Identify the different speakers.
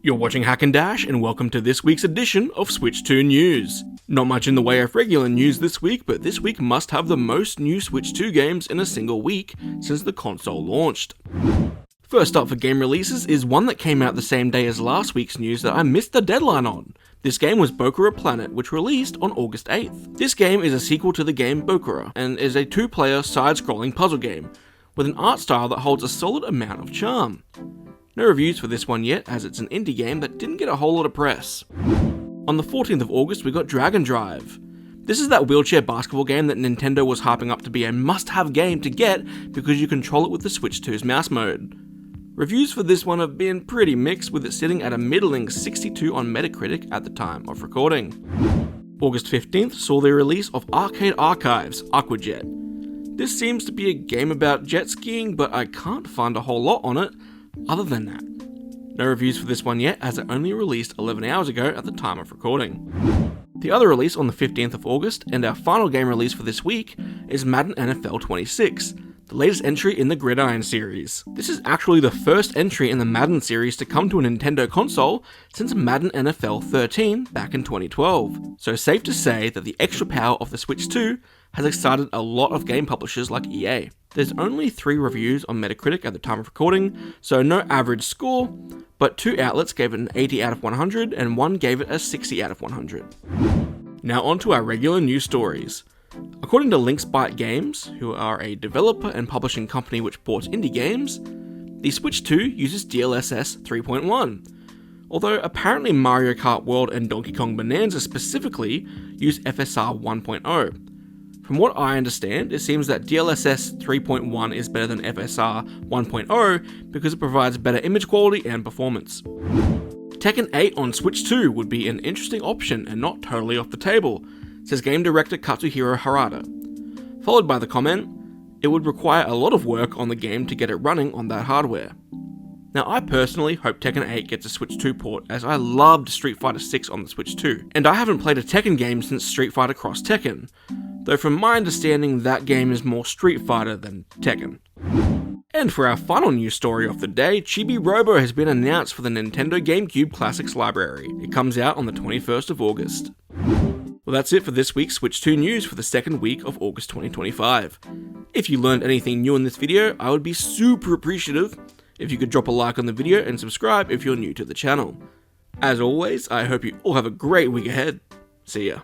Speaker 1: You're watching HacknDash, and welcome to this week's edition of Switch 2 News. Not much in the way of regular news this week, but this week must have the most new Switch 2 games in a single week since the console launched. First up for game releases is one that came out the same day as last week's news that I missed the deadline on. This game was Bokura Planet, which released on August 8th. This game is a sequel to the game Bokura, and is a two-player side-scrolling puzzle game, with an art style that holds a solid amount of charm. No reviews for this one yet, as it's an indie game that didn't get a whole lot of press. On the 14th of August, we got Dragon Drive. This is that wheelchair basketball game that Nintendo was harping up to be a must-have game to get because you control it with the Switch 2's mouse mode. Reviews for this one have been pretty mixed, with it sitting at a middling 62 on Metacritic at the time of recording. August 15th saw the release of Arcade Archives Aquajet. This seems to be a game about jet skiing, but I can't find a whole lot on it other than that. No reviews for this one yet, as it only released 11 hours ago at the time of recording. The other release on the 15th of August, and our final game release for this week, is Madden NFL 26, the latest entry in the Gridiron series. This is actually the first entry in the Madden series to come to a Nintendo console since Madden NFL 13 back in 2012, so safe to say that the extra power of the Switch 2 has excited a lot of game publishers like EA. There's only 3 reviews on Metacritic at the time of recording, so no average score, but 2 outlets gave it an 80 out of 100 and 1 gave it a 60 out of 100. Now on to our regular news stories. According to Linksbyte Games, who are a developer and publishing company which ports indie games, the Switch 2 uses DLSS 3.1, although apparently Mario Kart World and Donkey Kong Bonanza specifically use FSR 1.0. From what I understand, it seems that DLSS 3.1 is better than FSR 1.0 because it provides better image quality and performance. Tekken 8 on Switch 2 would be an interesting option and not totally off the table, says game director Katsuhiro Harada. Followed by the comment, it would require a lot of work on the game to get it running on that hardware. Now, I personally hope Tekken 8 gets a Switch 2 port, as I loved Street Fighter 6 on the Switch 2, and I haven't played a Tekken game since Street Fighter Cross Tekken, though from my understanding that game is more Street Fighter than Tekken. And for our final news story of the day, Chibi-Robo has been announced for the Nintendo GameCube Classics library. It comes out on the 21st of August. Well, that's it for this week's Switch 2 news for the second week of August 2025. If you learned anything new in this video, I would be super appreciative if you could drop a like on the video and subscribe if you're new to the channel. As always, I hope you all have a great week ahead. See ya.